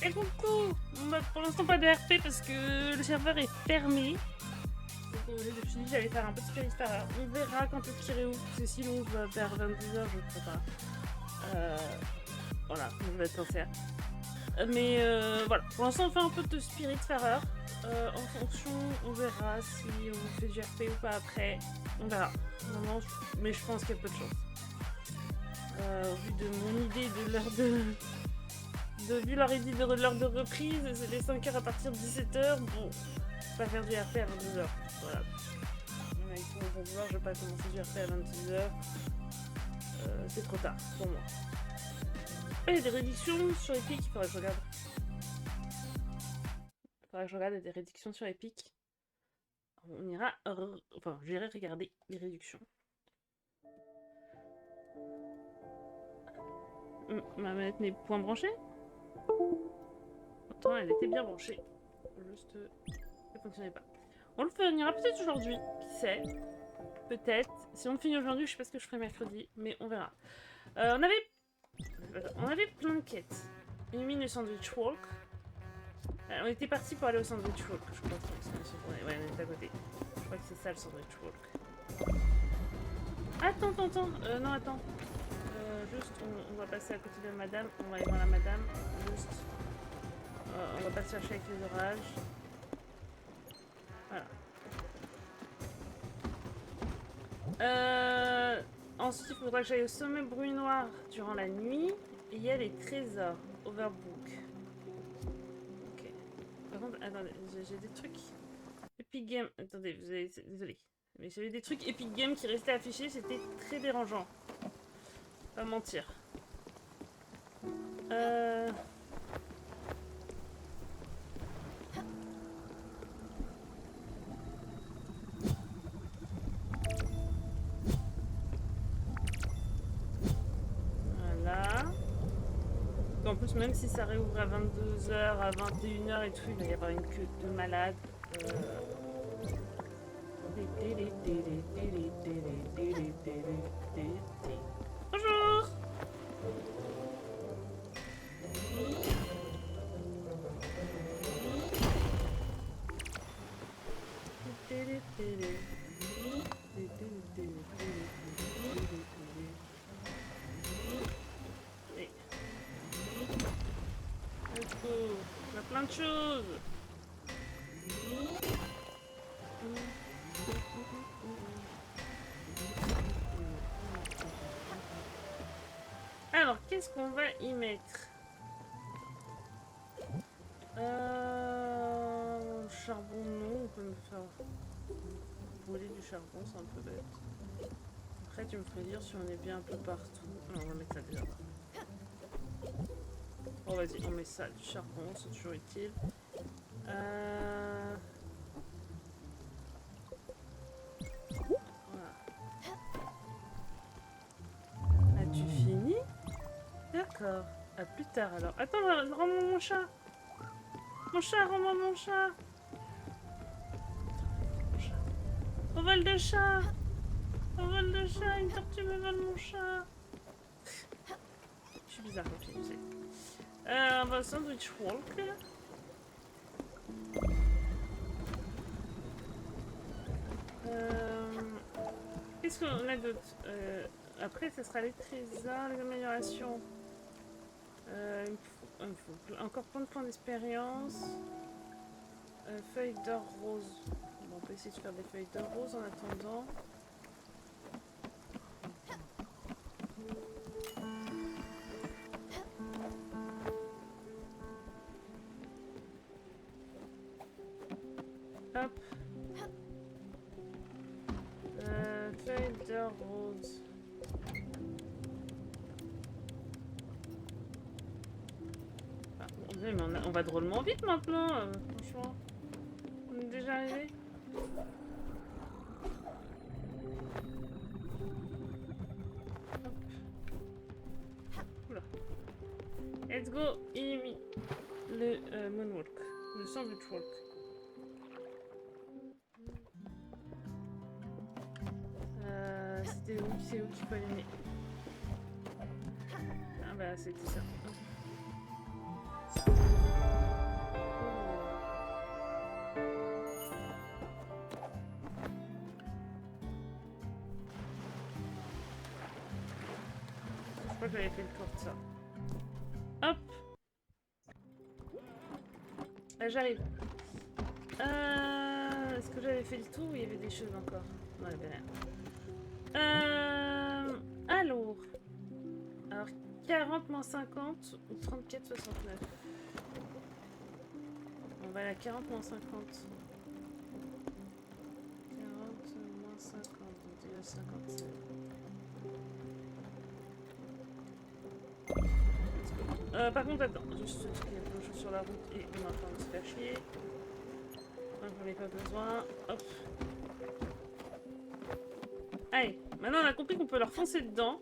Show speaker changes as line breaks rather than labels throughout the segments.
Et coucou. Bah, pour l'instant pas de RP parce que le serveur est fermé. Donc je me suis dit que j'allais faire un peu de Spirit Farer. On verra quand est-ce qu'il réouvre. C'est si long vers 22h, je ne sais pas. Voilà, je vais être sincère. Mais voilà, pour l'instant on fait un peu de Spirit Farer. En fonction, on verra si on fait du RP ou pas après. On verra. Non, mais je pense qu'il y a peu de chance. Au vu de mon idée de l'heure vu leur idée de l'heure de reprise, c'est les 5h à partir de 17h. Bon, je vais pas faire du RP à 22h. Voilà. Avec mon bon vouloir, je vais pas commencer du RP à 22h. C'est trop tard pour moi. Il y a des réductions sur Epic, il faudrait que je regarde. Il y a des réductions sur Epic. On ira. Enfin, j'irai regarder les réductions. Ma manette n'est point branchée. Pourtant, elle était bien branchée. Juste, elle fonctionnait pas. On le finira peut-être aujourd'hui, qui sait. Peut-être. Si on le finit aujourd'hui, je sais pas ce que je ferai mercredi, mais on verra. On avait plein de quêtes. Une mine de Sandwich Walk. On était parti pour aller au Sandwich Walk, je crois. Ouais, on est à côté. Je crois que c'est ça le Sandwich Walk. Attends. Non, attends. Juste, on va passer à côté de madame. On va aller voir la madame. Juste. On va pas se chercher avec les orages. Voilà. Ensuite, il faudra que j'aille au sommet bruit noir durant la nuit. Et il y a les trésors. Overbook. Ok. Par contre, attendez, j'ai des trucs. Epic Game. Attendez, désolé. Mais j'avais des trucs Epic Game qui restaient affichés, c'était très dérangeant. Pas mentir. Voilà. En plus, même si ça réouvre à 22h, à 21h et tout, il va y avoir une queue de malade. Bonjour. Let's go. On a plein de choses. Alors, qu'est-ce qu'on va y mettre? Charbon, non. On peut me faire brûler du charbon, c'est un peu bête. Après, tu me ferais dire si on est bien un peu partout. Non, on va mettre ça déjà. Bon, vas-y, on met ça, du charbon, c'est toujours utile. Voilà. As-tu fini? D'accord. À plus tard alors. Attends, rends-moi mon chat. Mon chat, rends-moi mon chat. Au vol de chat. Au vol de chat, une tortue me vole mon chat. Je suis bizarre comme fille, tu sais. On va au Sandwich Walk. Qu'est-ce qu'on a d'autre? Après, ce sera les trésors, les améliorations. Il me faut encore plein de points d'expérience. Feuilles d'or rose. Bon, on peut essayer de faire des feuilles d'or rose en attendant. Hop. Feuilles d'or rose. Ah, mais on va drôlement vite maintenant, franchement. On est déjà arrivé. Oula. Let's go, Amy. Le Moonwalk. Le Sandwich Walk. C'était où? C'est où qu'il faut aller? Ah bah c'était ça. que j'avais fait le tour de ça. Hop. Là, j'arrive. Est-ce que j'avais fait le tour ou il y avait des choses encore? Non, il y avait rien. Alors. Alors, 40 moins 50 ou 34, 69. On va aller à 40 moins 50. 40 moins 50, donc déjà 57. Par contre, attends, juste parce qu'il y a plein de choses sur la route et on est en train de se faire chier. Donc j'en ai pas besoin. Hop. Allez, maintenant on a compris qu'on peut leur foncer dedans.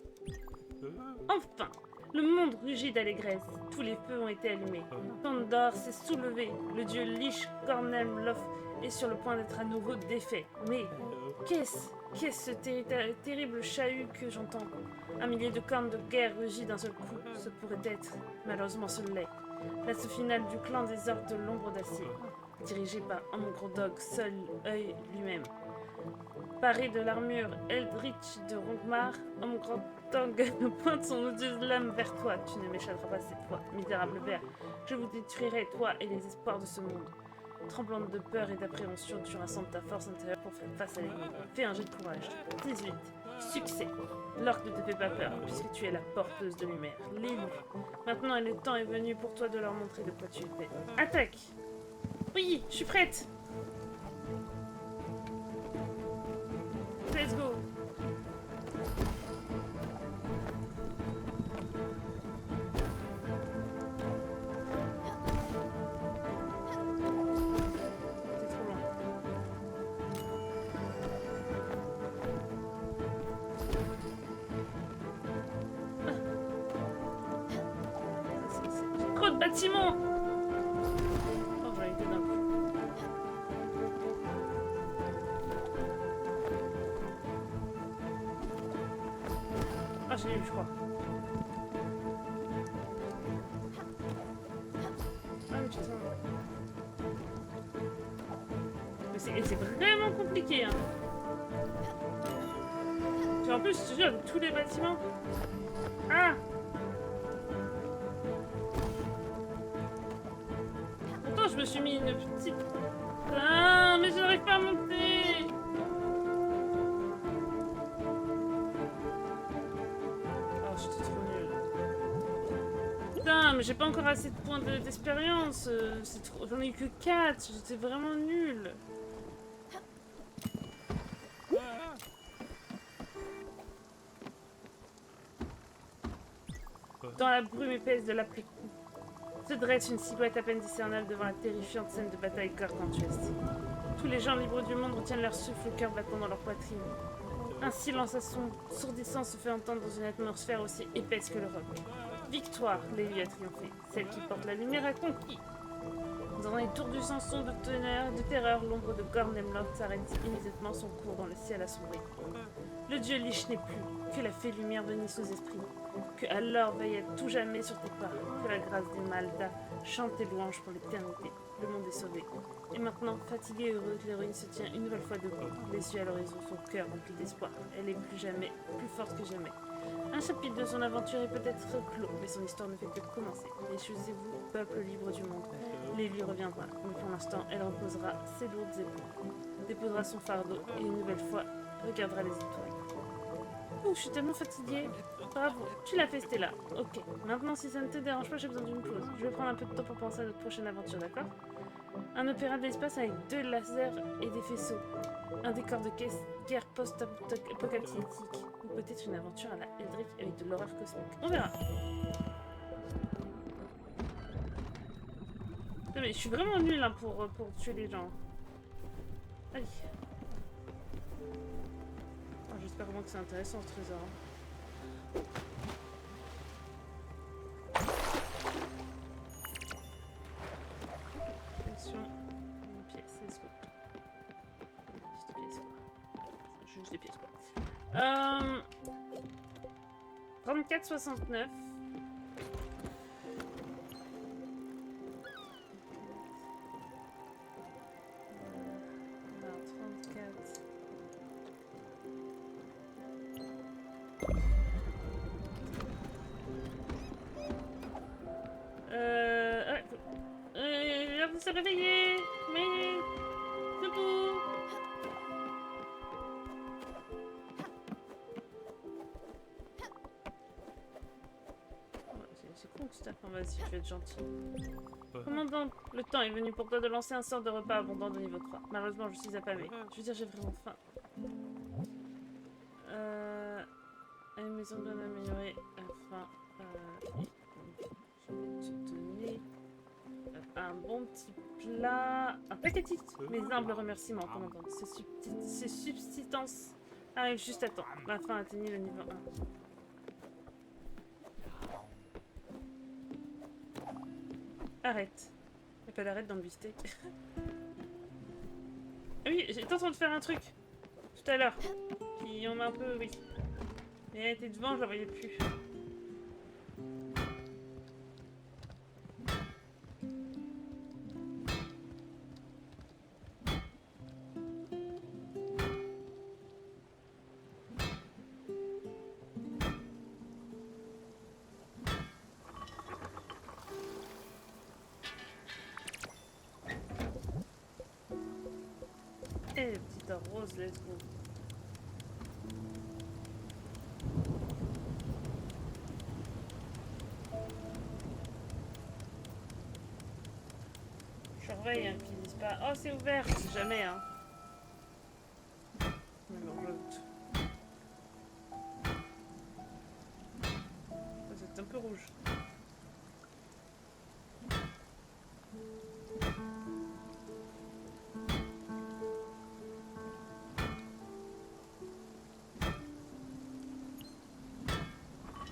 Enfin, le monde rugit d'allégresse. Tous les feux ont été allumés. Thondor s'est soulevé. Le dieu Lich Cornemlof est sur le point d'être à nouveau défait. Mais qu'est-ce ce terrible chahut que j'entends? Un millier de cornes de guerre rugit d'un seul coup. Ce pourrait être, malheureusement ce l'est, l'assaut final du clan des orques de l'ombre d'acier, dirigé par Omgrodog, seul œil lui-même. Paré de l'armure Eldritch de Rongmar, Omgrodog pointe son odieuse lame vers toi. Tu ne m'échapperas pas cette fois, misérable ver. Je vous détruirai, toi et les espoirs de ce monde. Tremblante de peur et d'appréhension, tu rassembles ta force intérieure pour faire face à l'ennemi. Fais un jet de courage. 18. Succès. L'orque ne te fait pas peur, puisque tu es la porteuse de lumière. L'élu. Maintenant, le temps est venu pour toi de leur montrer de quoi tu es fait. Attaque! Oui, je suis prête! Let's go! Trop de bâtiments! Oh, j'en ai été d'un coup. Ah, j'ai eu, je crois. Ah, mais tu sens. Mais c'est vraiment compliqué, hein. Puis en plus, je te jure, tous les bâtiments. Ah! Pourtant, je me suis mis une petite. Ah, mais je n'arrive pas à monter! Oh, je suis trop nulle. Putain, mais j'ai pas encore assez de points d'expérience. J'en ai eu que 4. J'étais vraiment nulle. Dans la brume épaisse de l'après-coup, se dresse une silhouette à peine discernable devant la terrifiante scène de bataille gargantuesque. Tous les gens libres du monde retiennent leur souffle, le cœur battant dans leur poitrine. Un silence assourdissant se fait entendre dans une atmosphère aussi épaisse que le roc. Victoire, l'élu a triomphé. Celle qui porte la lumière a conquis. Dans un étourdissant son de terreur, l'ombre de Gornemloft s'arrête immédiatement, son cours dans le ciel assombri. Le dieu Lich n'est plus, que la fée lumière bénisse aux esprits, que alors veille à tout jamais sur tes pas, que la grâce des Malda chante tes louanges pour l'éternité. Le monde est sauvé. Et maintenant, fatiguée et heureuse, l'héroïne se tient une nouvelle fois debout, les yeux à l'horizon, son cœur rempli d'espoir. Elle est plus forte que jamais. Un chapitre de son aventure est peut-être clos, mais son histoire ne fait que commencer. Réjouissez-vous, peuple libre du monde. L'élu reviendra, mais pour l'instant, elle reposera ses lourdes épaules, déposera son fardeau et une nouvelle fois regardera les étoiles. Oh, je suis tellement fatiguée. Bravo, tu l'as fait, Stella. Ok, maintenant si ça ne te dérange pas, j'ai besoin d'une pause. Je vais prendre un peu de temps pour penser à notre prochaine aventure, d'accord? Un opéra de l'espace avec 2 lasers et des faisceaux. Un décor de guerre post-apocalyptique. Ou peut-être une aventure à la Eldritch avec de l'horreur cosmique. On verra. Non mais je suis vraiment nulle hein, pour tuer les gens. Allez. Oh, j'espère vraiment que c'est intéressant ce trésor. Attention. Une pièce, let's go. Juste des pièces quoi. Juste des pièces quoi. 34,69. se réveiller. Oui. Debout. C'est con que tu tapes. Vas-y, je vais être gentil. Commandant, le temps est venu pour toi de lancer un sort de repas abondant de niveau 3. Malheureusement, je suis affamée. Je veux dire, j'ai vraiment faim. Une maison doit améliorer la faim. Je vais te donner un bon petit plat. Un paquetis. Mes humbles remerciements, commandant. Ces substances arrivent juste à temps. La faim atteignit le niveau 1. Arrête. Il n'y a pas d'arrête dans le beefsteak. Oui, j'étais en train de faire un truc. Tout à l'heure. Puis on m'a un peu... Oui. Mais elle était devant, je la voyais plus. Eh, petite rose, let's go. Je surveille, hein, qu'ils disent pas. Oh, c'est ouvert, c'est jamais, hein. Mais bon, je doute. C'est un peu rouge.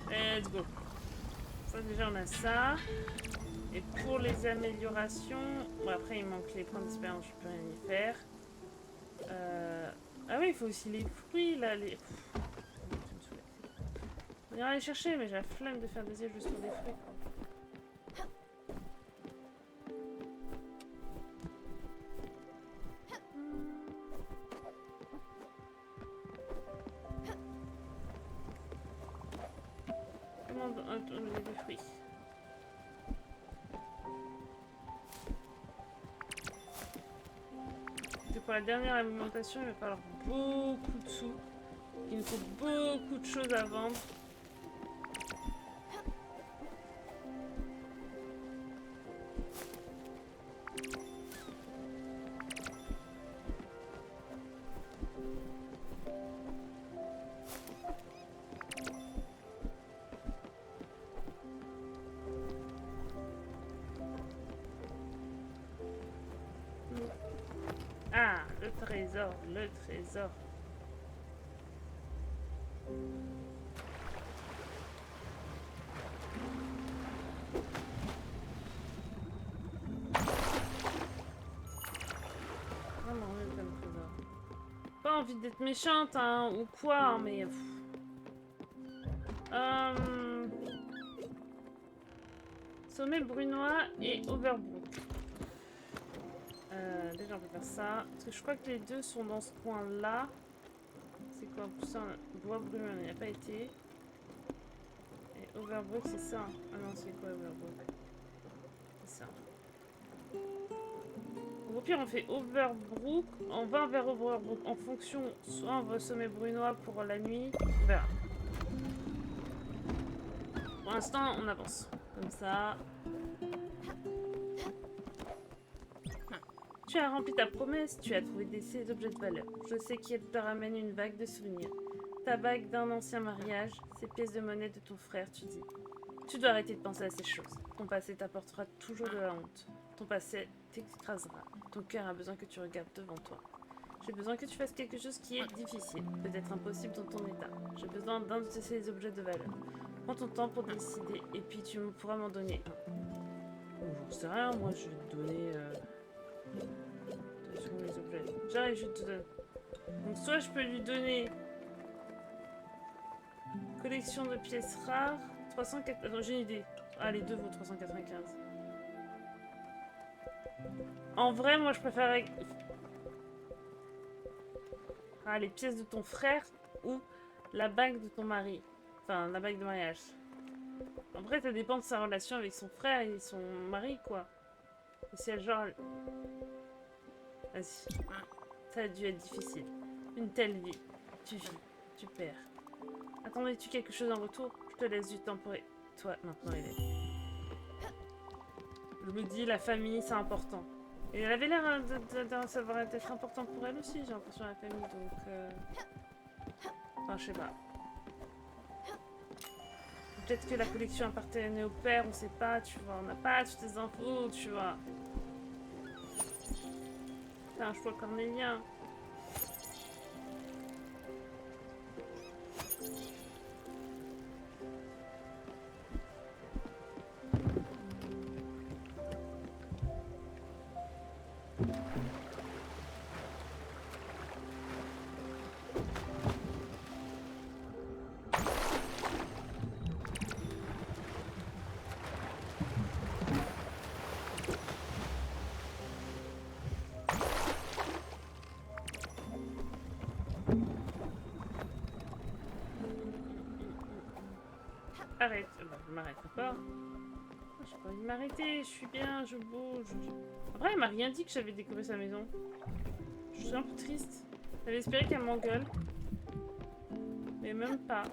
Let's go. Ça, déjà, on a ça. Et pour les améliorations... Bon, après, il manque les points d'expérience, je peux rien y faire. Ah oui, il faut aussi les fruits, là. Les... On ira les chercher, mais j'ai la flemme de faire des yeux juste pour des fruits, quoi. Comment on des fruits? Pour la dernière alimentation, il va falloir beaucoup de sous. Il nous faut beaucoup de choses à vendre. Ah, le trésor, le trésor. Vraiment, le trésor. Pas envie d'être méchante, hein, ou quoi, hein, mais... Sommet brunois et Overbrook. Déjà, on peut faire ça. Parce que je crois que les deux sont dans ce coin-là. C'est quoi? Ça, bois brûlé, on n'y a pas été. Et Overbrook, c'est ça. Ah non, c'est quoi Overbrook? C'est ça. Au pire, on fait Overbrook. On va vers Overbrook en fonction. Soit on va au sommet brunois pour la nuit. On verra. Pour l'instant, on avance. Comme ça. Tu as rempli ta promesse, tu as trouvé ces objets de valeur. Je sais qu'il te ramène une bague de souvenirs. Ta bague d'un ancien mariage, ces pièces de monnaie de ton frère, tu dis. Tu dois arrêter de penser à ces choses. Ton passé t'apportera toujours de la honte. Ton passé t'écrasera. Ton cœur a besoin que tu regardes devant toi. J'ai besoin que tu fasses quelque chose qui est difficile, peut-être impossible dans ton état. J'ai besoin d'un de ces objets de valeur. Prends ton temps pour décider et puis tu pourras m'en donner un. Bon, j'en sais rien, moi je vais te donner... les objets. J'arrive, je te donne. Donc soit je peux lui donner collection de pièces rares, 304... Attends, j'ai une idée. Ah, les deux vaut 395. En vrai, moi je préfère... Ah, les pièces de ton frère ou la bague de ton mari. Enfin, la bague de mariage. Après, ça dépend de sa relation avec son frère et son mari, quoi. Et si elle genre... Vas-y. Ça a dû être difficile. Une telle vie. Tu vis, tu perds. Attendais-tu quelque chose en retour? Je te laisse du temps pour... Toi, maintenant, il est. Je me dis, la famille, c'est important. Et elle avait l'air de savoir être important pour elle aussi, j'ai l'impression, la famille, donc... Enfin, je sais pas. Peut-être que la collection appartenait au père, on sait pas, tu vois. On n'a pas toutes les infos, tu vois. C'est un choix cornélien. Arrête. Bah, je m'arrêterai pas. J'ai pas envie de m'arrêter, je suis bien, je bouge. Après, elle m'a rien dit que j'avais décoré sa maison. Je suis un peu triste. J'avais espéré qu'elle m'engueule. Mais même pas.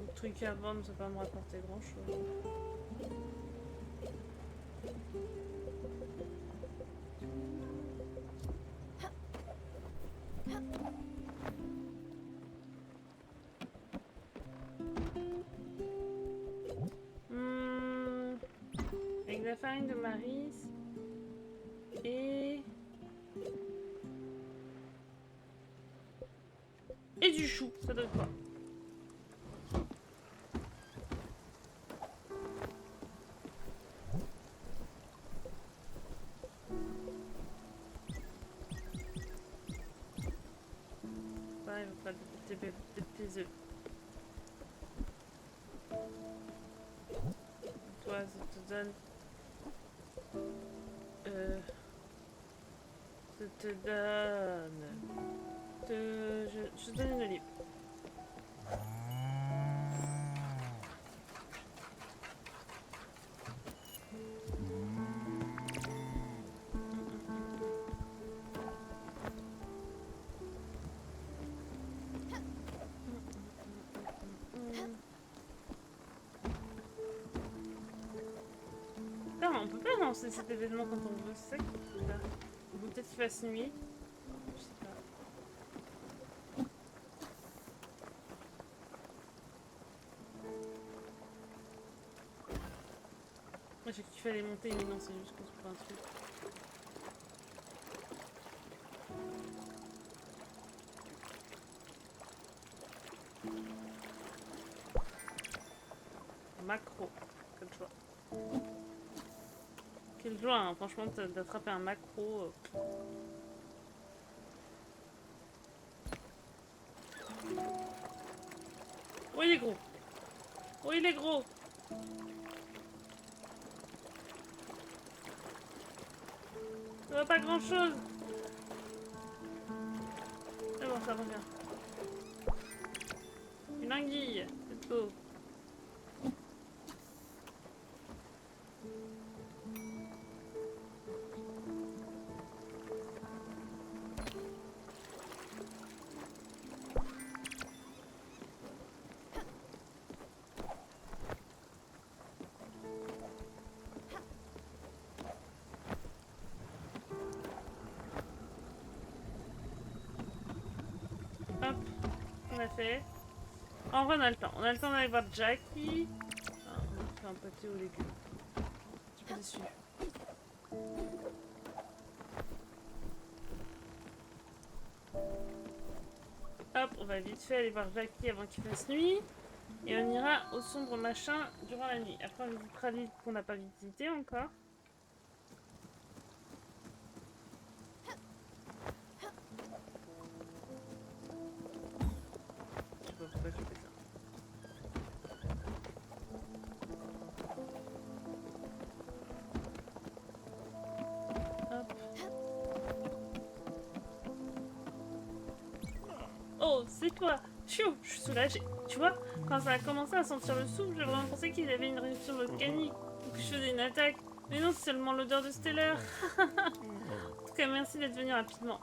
Le truc à vendre, ça va pas me rapporter grand chose. Avec de la farine de maïs et du chou, ça donne quoi? Ouais, il va pas des petits œufs. Toi, ça te donne... ça te donne... Je te donne une olive. Non, on peut pas lancer cet événement quand on veut, c'est ça qui est bizarre. Il faut peut-être qu'il fasse nuit. Je sais pas. Moi j'ai cru qu'il fallait monter, mais non, c'est juste qu'on se prend un truc. Macro, quel choix. Quel joie, hein, franchement, d'attraper un macro. Oh, il est gros. Oh, il est gros. Ça va pas grand chose. Mais bon, ça revient. Une anguille, c'est beau. Hop, on a fait. En vrai, on a le temps. On a le temps d'aller voir Jackie. Ah, on a fait un pâté aux légumes. Je suis pas déçue. Hop, on va vite fait aller voir Jackie avant qu'il fasse nuit. Et on ira au sombre machin durant la nuit. Après, on visitera l'île qu'on n'a pas visité encore. Je sais pas pourquoi je fais ça. Hop. c'est toi. Chou, je suis soulagée. Tu vois, quand ça a commencé à sentir le souffle, j'ai vraiment pensé qu'il avait une réaction volcanique ou que je faisais une attaque. Mais non, c'est seulement l'odeur de Stellar. En tout cas, merci d'être venu rapidement.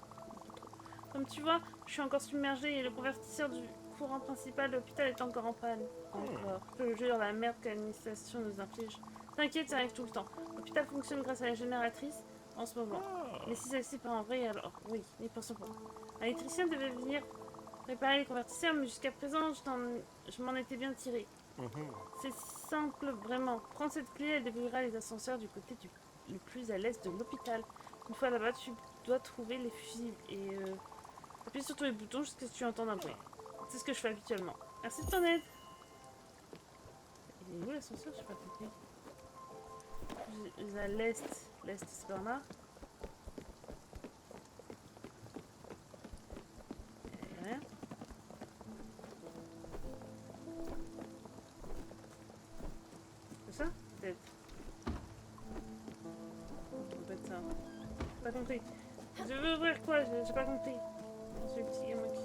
Comme tu vois, je suis encore submergée et le convertisseur du courant principal de l'hôpital est encore en panne. Encore. Je te jure, la merde que l'administration nous inflige. T'inquiète, ça arrive tout le temps. L'hôpital fonctionne grâce à la génératrice en ce moment. Mais si celle-ci part en vrai, alors oui, n'y pensons pas. Un électricien devait venir réparer les convertisseurs, mais jusqu'à présent, je m'en étais bien tiré. C'est simple, vraiment. Prends cette clé, elle débrouillera les ascenseurs du côté le plus à l'est de l'hôpital. Une fois là-bas, tu dois trouver les fusibles et appuie sur tous les boutons jusqu'à ce que tu entends un bruit. C'est ce que je fais habituellement. Merci de ton aide. Il est où l'ascenseur? Je sais pas compris. Plus à l'est. L'est, c'est par là. Il y a rien. C'est ça? Peut-être. Peut-être ça. J'ai pas compris. Je veux ouvrir quoi? J'ai pas compris. C'est le petit gamin qui...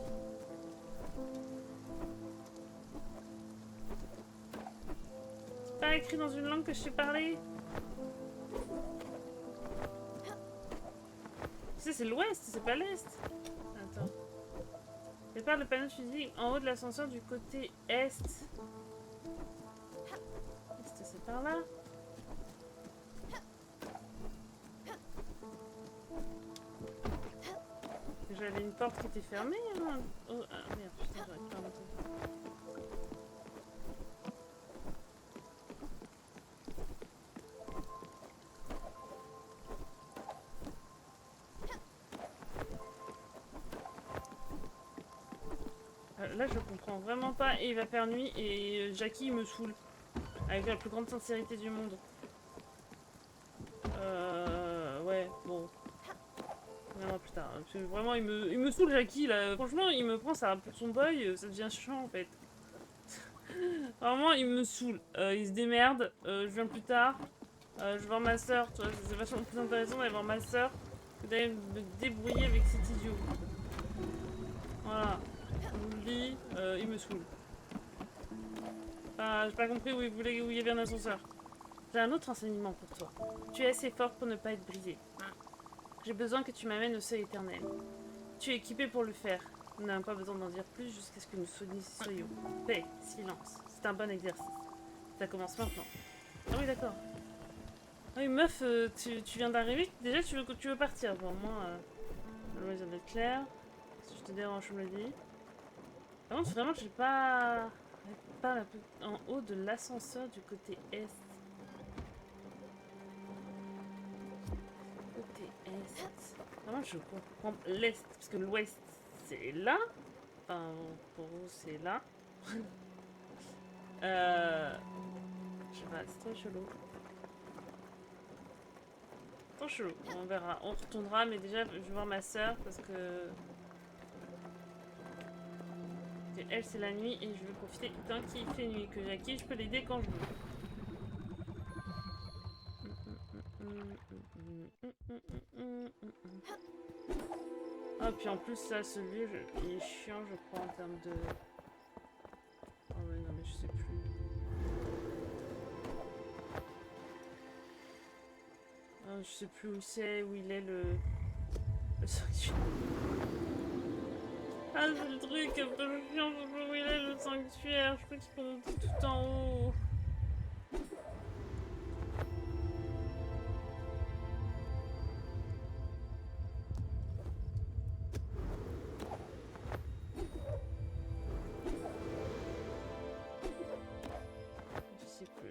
C'est pas écrit dans une langue que je sais parler. Tu sais, c'est l'ouest, c'est pas l'est. Attends. Prépare le panneau de fusil en haut de l'ascenseur du côté est. Est, c'est par là. J'avais une porte qui était fermée. Hein. Oh, ah merde, putain, j'aurais pas remonté. Là, je comprends vraiment pas. Et il va faire nuit et Jackie me saoule. Avec la plus grande sincérité du monde. Ouais, bon. Non, plus tard. Parce que vraiment, il me saoule, Jackie, là. Franchement, il me prend ça pour son boy. Ça devient chiant, en fait. Vraiment, il me saoule. Il se démerde. Je viens plus tard. Je vais voir ma soeur. C'est vachement plus intéressant d'aller voir ma soeur que d'aller me débrouiller avec cet idiot. Voilà. Je vous le dis, il me saoule. J'ai pas compris où il y avait un ascenseur. J'ai un autre enseignement pour toi. Tu es assez fort pour ne pas être brisé. J'ai besoin que tu m'amènes au seuil éternel. Tu es équipé pour le faire. Nous n'avons pas besoin d'en dire plus jusqu'à ce que nous soyons. Paix, silence. C'est un bon exercice. Ça commence maintenant. Ah oui, d'accord. Ah oui, meuf, tu viens d'arriver. Déjà, tu veux partir. Bon, moi, le loisir d'être clair. Si je te dérange, je me le dis. Par contre, vraiment, j'ai pas... en haut de l'ascenseur du côté est. Côté est. Vraiment, je comprends l'est, parce que l'ouest, c'est là. Enfin, pour vous, c'est là. Je sais pas, c'est trop chelou. Trop chelou. On verra. On retournera, mais déjà, je vais voir ma soeur, parce que... Elle, c'est la nuit, et je veux profiter d'un qui fait nuit. Que Jackie, je peux l'aider quand je veux. Ah, puis en plus, là, celui, il est chiant, je crois, en termes de... Oh, ouais, non, mais je sais plus. Ah, je sais plus où c'est, où il est, le sanctuaire. Ah, c'est le truc un peu chiant, je sais pas où il est, le sanctuaire. Je crois qu'il faut monter tout en haut.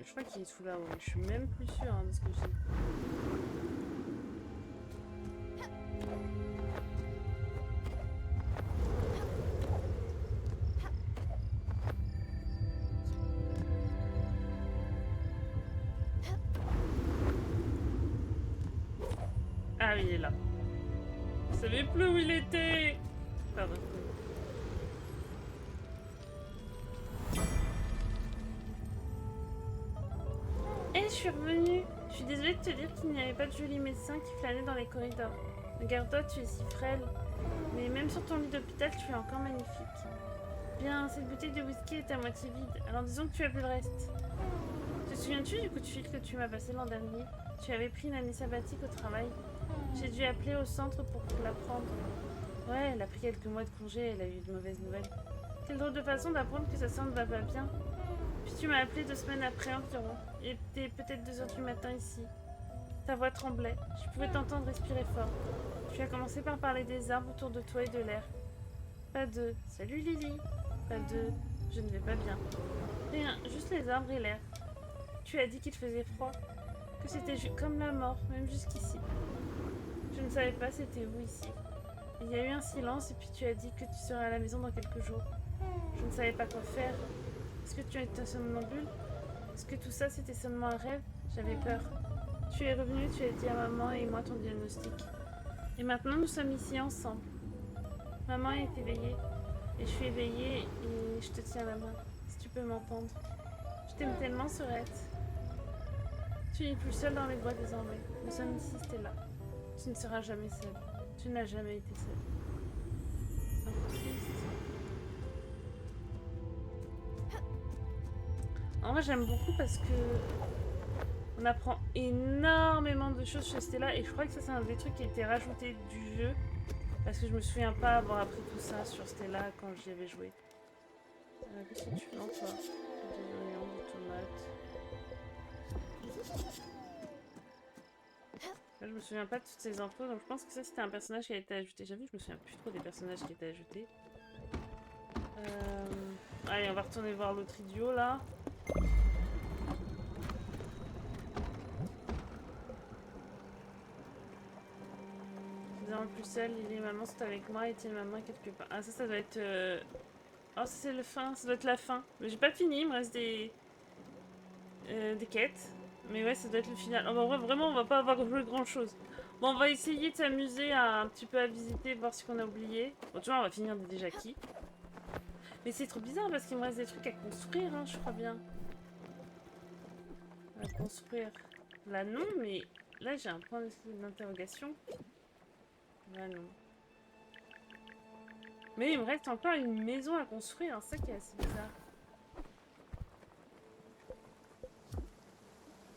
Je crois qu'il est sous là-haut, mais je suis même plus sûre de ce que je dis. Ah oui, il est là. Je savais plus où il était. Pardon. Je suis revenue. Je suis désolée de te dire qu'il n'y avait pas de joli médecin qui flânait dans les corridors. Regarde-toi, tu es si frêle. Mais même sur ton lit d'hôpital, tu es encore magnifique. Bien, cette bouteille de whisky est à moitié vide, alors disons que tu as bu le reste. Te souviens-tu du coup de fil que tu m'as passé l'an dernier? Tu avais pris une année sabbatique au travail. J'ai dû appeler au centre pour la prendre. Ouais, elle a pris quelques mois de congé, elle a eu de mauvaises nouvelles. Quelle drôle de façon d'apprendre que sa sœur ne va pas bien. Puis tu m'as appelé 2 semaines après environ. Il était peut-être 2 h du matin ici. Ta voix tremblait. Je pouvais t'entendre respirer fort. Tu as commencé par parler des arbres autour de toi et de l'air. Pas de salut Lily. Pas de je ne vais pas bien. Rien, juste les arbres et l'air. Tu as dit qu'il faisait froid. Que c'était comme la mort, même jusqu'ici. Je ne savais pas c'était où ici. Il y a eu un silence et puis tu as dit que tu serais à la maison dans quelques jours. Je ne savais pas quoi faire. Est-ce que tu étais somnambule? Est-ce que tout ça c'était seulement un rêve? J'avais peur. Tu es revenu, tu as dit à maman et moi ton diagnostic. Et maintenant nous sommes ici ensemble. Maman est éveillée. Et je suis éveillée et je te tiens la main. Si tu peux m'entendre. Je t'aime tellement, Sorette. Tu n'es plus seule dans les bois désormais. Nous sommes ici, Stella. Tu ne seras jamais seule. Tu n'as jamais été seule. C'est un peu triste. En vrai, j'aime beaucoup parce que on apprend énormément de choses chez Stella et je crois que ça c'est un des trucs qui a été rajouté du jeu parce que je me souviens pas avoir appris tout ça sur Stella quand j'y avais joué. Qu'est-ce que tu fais, toi? Des oignons, des tomates. Là, je me souviens pas de toutes ces infos, donc je pense que ça c'était un personnage qui a été ajouté. J'avoue, je me souviens plus trop des personnages qui étaient ajoutés. Allez, on va retourner voir l'autre idiot là. En plus seul, il est maman, c'est avec moi et tiens maman quelque part. Ah ça doit être... Oh ça c'est le fin, ça doit être la fin. Mais j'ai pas fini, il me reste des quêtes. Mais ouais, ça doit être le final. Oh, bah, en vrai, vraiment, on va pas avoir joué grand chose. Bon, on va essayer de s'amuser un petit peu à visiter, voir ce qu'on a oublié. Bon, tu vois, on va finir déjà acquis. Mais c'est trop bizarre parce qu'il me reste des trucs à construire, hein, je crois bien. À construire. Là non, mais là j'ai un point d'interrogation. Là non. Mais il me reste encore une maison à construire, hein, ça qui est assez bizarre.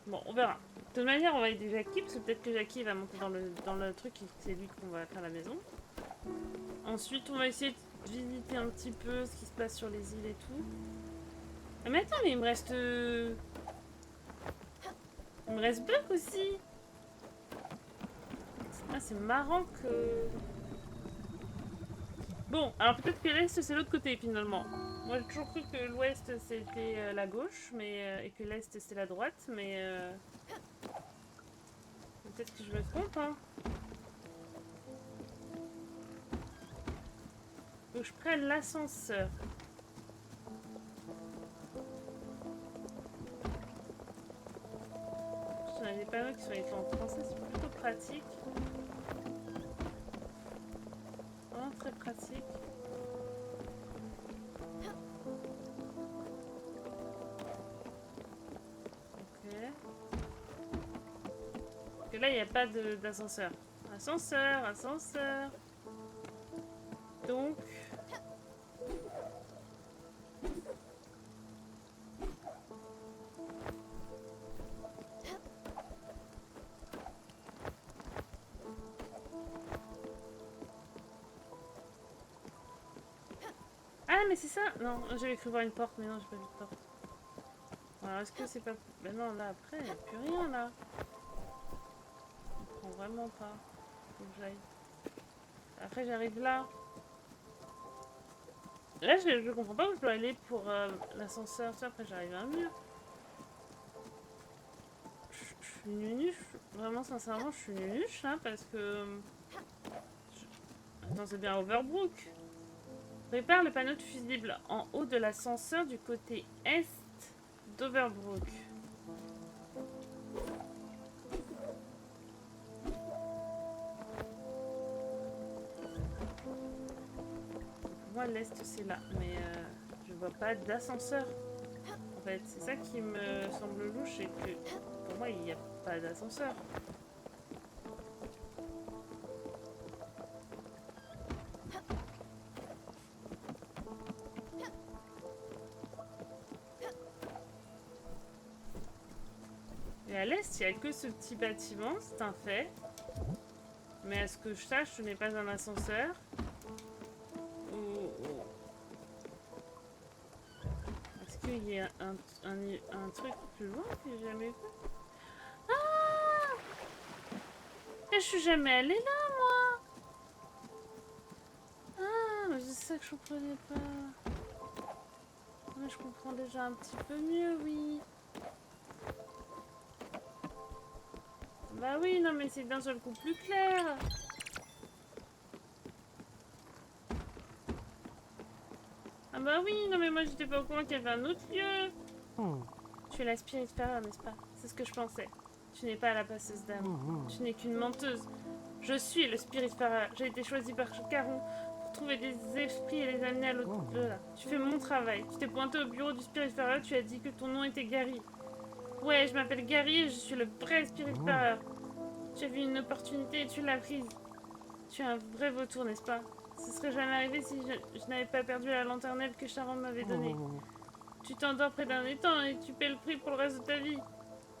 Bon, on verra. De toute manière, on va aider Jackie, parce que peut-être que Jackie va monter dans le truc et c'est lui qu'on va faire la maison. Ensuite, on va essayer de visiter un petit peu ce qui se passe sur les îles et tout. Ah, mais attends, mais il me reste... Il me reste Buck aussi. Ah, c'est marrant que... Bon, alors peut-être que l'Est c'est l'autre côté finalement. Moi j'ai toujours cru que l'Ouest c'était la gauche et que l'Est c'était la droite, mais peut-être que je me trompe, hein. Faut que je prenne l'ascenseur. On a des panneaux qui sont écrits en français, c'est plutôt pratique. Vraiment très pratique. Que là, il n'y a pas d'ascenseur. Ascenseur, ascenseur. Donc... Ah, mais c'est ça. Non, j'avais cru voir une porte, mais non, j'ai pas vu de porte. Alors, est-ce que c'est pas... Ben non, là, après, il n'y a plus rien, là. Je comprends vraiment pas. Faut que j'aille. Après, j'arrive là. Là, je comprends pas où je dois aller pour l'ascenseur. Après, j'arrive à un mur. Je suis nunuche. Vraiment, sincèrement, je suis nunuche, là, parce que... Attends, c'est bien Overbrook. Répare le panneau de fusible en haut de l'ascenseur du côté est d'Overbrook. Pour moi, l'est, c'est là. Mais je vois pas d'ascenseur. En fait, c'est ça qui me semble louche, c'est que pour moi, il n'y a pas d'ascenseur. l'est, il n'y a que ce petit bâtiment, c'est un fait. Mais à ce que je sache, ce n'est pas un ascenseur. Est-ce qu'il y a un truc plus loin que j'ai jamais vu? Ah! Et je suis jamais allée là, moi! Ah, mais c'est ça que je comprenais pas. Mais je comprends déjà un petit peu mieux, oui. Bah oui, non mais c'est d'un seul coup plus clair. Ah bah oui, non mais moi j'étais pas au courant qu'il y avait un autre lieu. Tu es la Spiritfarer, n'est-ce pas? C'est ce que je pensais. Tu n'es pas la passeuse d'âme. Tu n'es qu'une menteuse. Je suis le Spiritfarer. J'ai été choisi par Caron pour trouver des esprits et les amener à l'autre bout de là. Tu fais mon travail. Tu t'es pointé au bureau du Spiritfarer, tu as dit que ton nom était Gary. Ouais, je m'appelle Gary et je suis le vrai Spiritfarer. Tu as vu une opportunité et tu l'as prise. Tu es un vrai vautour, n'est-ce pas? Ce serait jamais arrivé si je n'avais pas perdu la lanternelle que Charon m'avait donnée. Tu t'endors près d'un étang et tu paies le prix pour le reste de ta vie.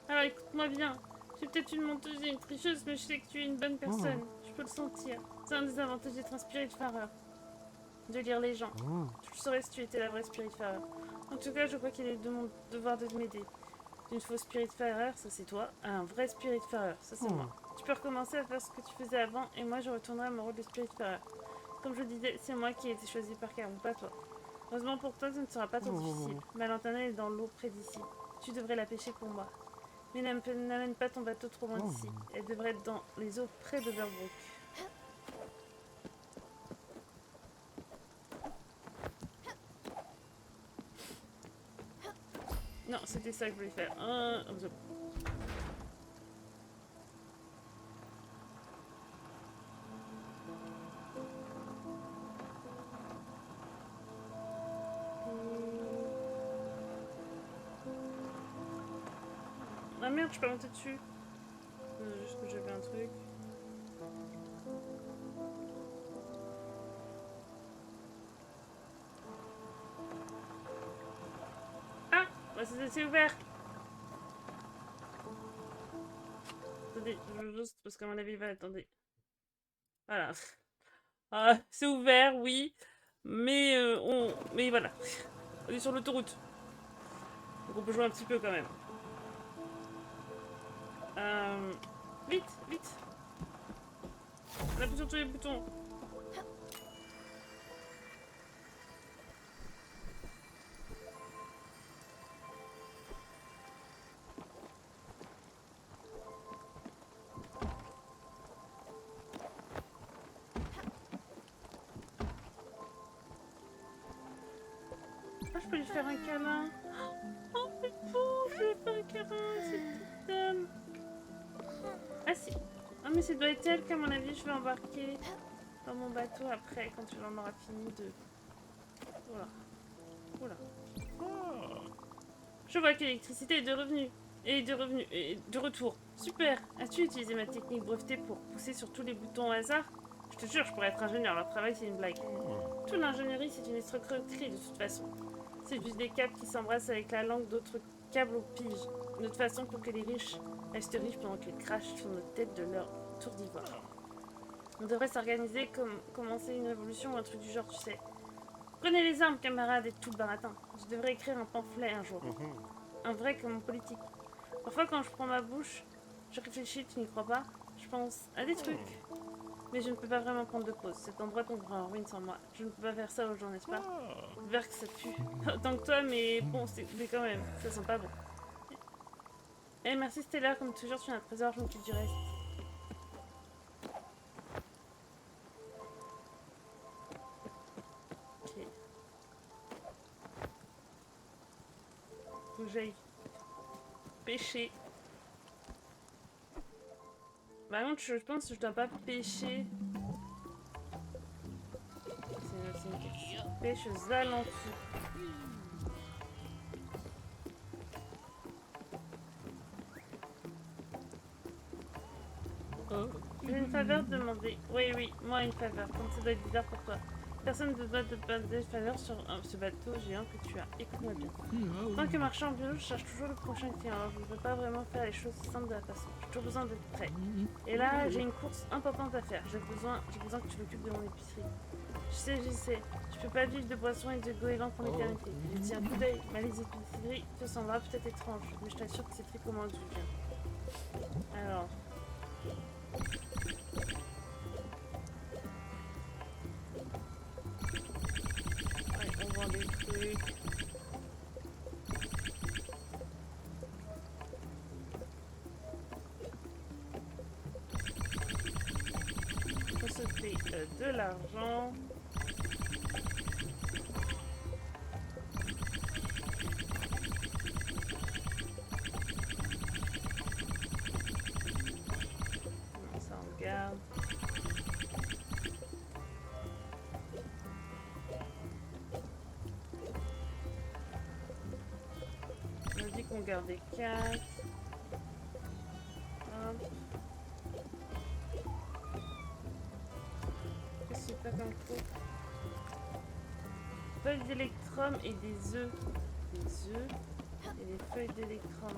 Alors écoute-moi bien. Je suis peut-être une menteuse et une tricheuse, mais je sais que tu es une bonne personne. Je peux le sentir. C'est un des avantages d'être un Spiritfarer. De lire les gens. Tu le saurais si tu étais la vraie Spiritfarer. En tout cas, je crois qu'il est de mon devoir de m'aider. D'une fausse Spiritfarer, ça c'est toi, à un vrai Spiritfarer, ça c'est moi. Tu peux recommencer à faire ce que tu faisais avant et moi je retournerai à mon rôle de Spiritfarer. Comme je disais, c'est moi qui ai été choisi par Caron, pas toi. Heureusement pour toi, ça ne sera pas trop difficile. Ma lanterne est dans l'eau près d'ici. Tu devrais la pêcher pour moi. Mais n'amène pas ton bateau trop loin d'ici. Elle devrait être dans les eaux près de Berbrook. Non, c'était ça que je voulais faire. Ah merde, je peux monter dessus. Juste que j'avais un truc. Ah, bah c'est ouvert. Attendez, je veux juste parce qu'à mon avis, il va attendez. Voilà. Ah, c'est ouvert, oui. Mais mais voilà. On est sur l'autoroute. Donc on peut jouer un petit peu quand même. Vite, vite. On appuie sur tous les boutons. Ah, je peux lui faire un câlin. Oh, mais pauvre, je vais faire un câlin, cette petite dame. Ah si. Ah mais ça doit être elle qu'à mon avis je vais embarquer dans mon bateau après quand tu en auras fini de... Voilà. Oula. Je vois que l'électricité est de revenu. Et de retour. Super. As-tu utilisé ma technique brevetée pour pousser sur tous les boutons au hasard? Je te jure, je pourrais être ingénieur. Leur travail, c'est une blague. Toute l'ingénierie, c'est une escroquerie de toute façon. C'est juste des câbles qui s'embrassent avec la langue d'autres câbles au pige. Une autre façon pour que les riches restent riches pendant qu'ils crachent sur nos têtes de leur tour d'ivoire. On devrait s'organiser comme commencer une révolution ou un truc du genre, tu sais. Prenez les armes, camarades, et tout le baratin. Je devrais écrire un pamphlet un jour. Un vrai comme politique. Parfois, quand je prends ma bouche, je réfléchis, tu n'y crois pas? Je pense à des trucs. Mais je ne peux pas vraiment prendre de pause. Cet endroit tombera en ruine sans moi. Je ne peux pas faire ça aux gens, n'est-ce pas? J'espère que ça pue. Autant que toi, mais bon, mais quand même, ça sent pas bon. Eh, merci Stella, comme toujours, tu es un trésor, je m'occupe du reste. Ok. Faut que j'aille pêcher. Par contre, je pense que je dois pas pêcher. C'est une question. Pêche aux alentours. J'ai une faveur de demander. Oui, oui, moi une faveur. Comme ça doit être bizarre pour toi. Personne ne doit te demander de faveur sur ce bateau géant que tu as. Écoute-moi bien. En tant que marchand ambulant, je cherche toujours le prochain client. Alors je ne peux pas vraiment faire les choses simples de la façon. J'ai toujours besoin d'être prêt. Et là, j'ai une course importante à faire. J'ai besoin que tu t'occupes de mon épicerie. Je sais. Je peux pas vivre de boissons et de goélands pour l'éternité. J'ai dit un coup d'œil. Mais les épiceries te semblera peut-être étrange. Mais je t'assure que c'est très comment tu viens. Alors. Ouais, on vend des trucs. On se fait de l'argent. Ça on garde. On a dit qu'on gardait 4. Hop. Qu'est-ce que c'est pas comme coup? Feuilles d'électrum et des œufs. Des œufs et des feuilles d'électrum.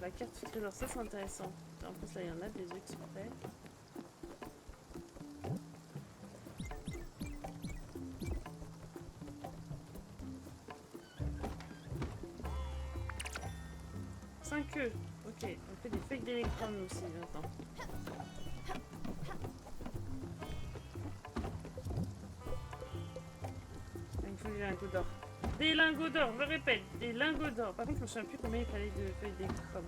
La carte du trésor, ça c'est intéressant. En plus là il y en a des œufs qui sont faits. Œufs. Ok, on fait des feuilles d'électrum aussi maintenant. Il faut des lingots d'or. Des lingots d'or, je répète, des lingots d'or. Par contre, je me souviens plus combien il fallait de feuilles d'électrum.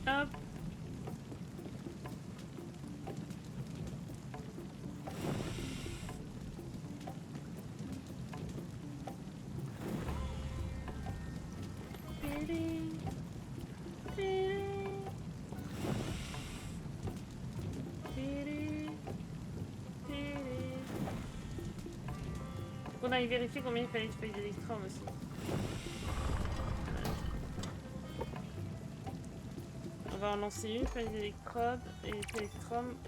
Hop. On a vérifié combien il fallait de feuilles d'électrum aussi. On va en lancer une feuille d'électrum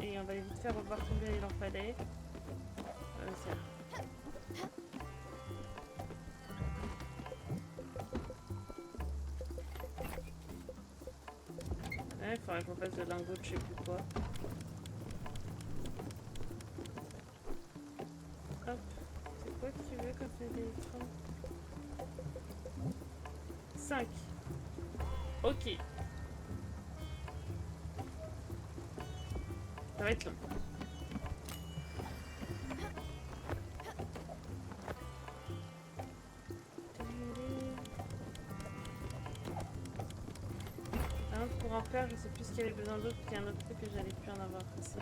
et on va vite faire revoir combien il en fallait. Il faudrait qu'on fasse de lingots de je sais plus quoi. Hop. C'est quoi que tu veux comme feuille d'électrum? 5. Ok. Ça va être long. Pour en faire, je sais plus ce qu'il y avait besoin d'autre, qu'il y a un autre truc que j'allais plus en avoir ici.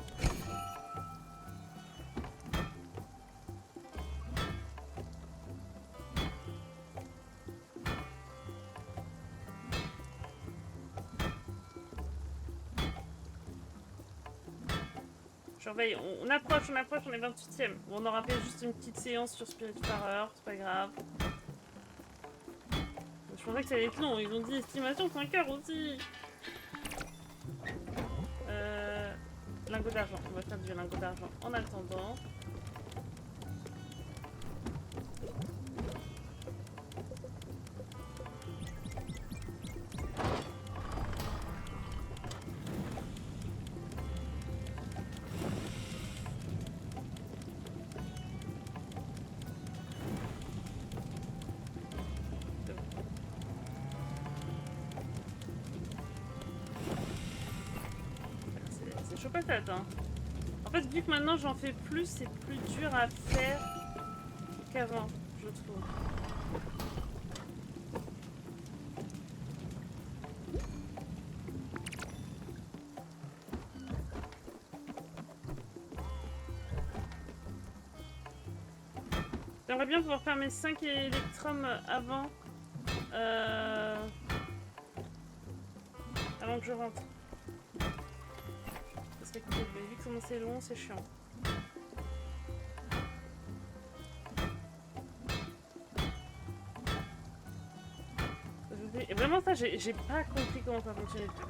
Surveille, on approche, on est 28ème. Bon, on aura fait juste une petite séance sur Spiritfarer, c'est pas grave. Je pensais que ça allait être long, ils ont dit estimation 5 heures aussi. Lingot d'argent, on va faire du lingot d'argent en attendant. C'est chaud patate, hein. En fait, vu que maintenant j'en fais plus, c'est plus dur à faire qu'avant, je trouve. J'aimerais bien pouvoir faire mes 5 électrums avant. Avant que je rentre. ça serait cool. Mais vu que c'est long, c'est chiant. Et vraiment, ça, j'ai pas compris comment ça fonctionnait du tout.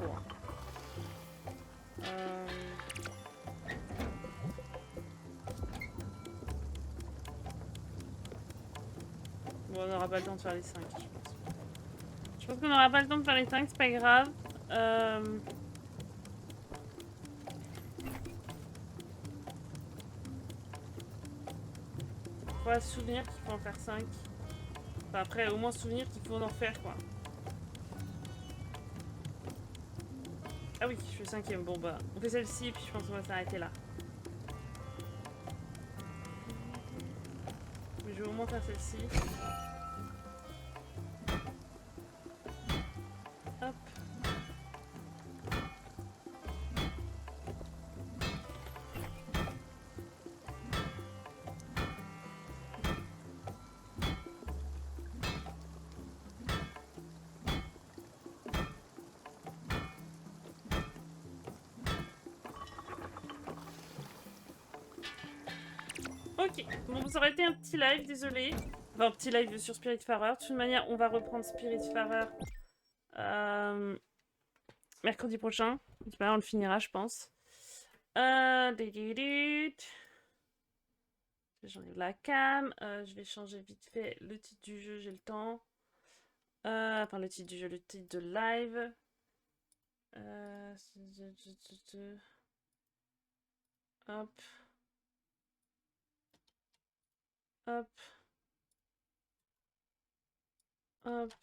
Bon, on n'aura pas le temps de faire les 5, je pense. Je pense qu'on n'aura pas le temps de faire les 5, c'est pas grave. Faut se souvenir qu'il faut en faire 5. Enfin, après, au moins se souvenir qu'il faut en faire, quoi. Ah oui, je suis 5ème. Bon, bah, on fait celle-ci, et puis je pense qu'on va s'arrêter là. Mais je vais au moins faire celle-ci. Hop. Ok, bon, ça aurait été un petit live, désolé. Enfin, un petit live sur Spiritfarer. De toute manière, on va reprendre Spiritfarer mercredi prochain. On le finira, je pense. J'enlève la cam. Je vais changer vite fait le titre du jeu, j'ai le temps. Enfin, le titre du jeu, le titre de live. Hop. Hop. Hop.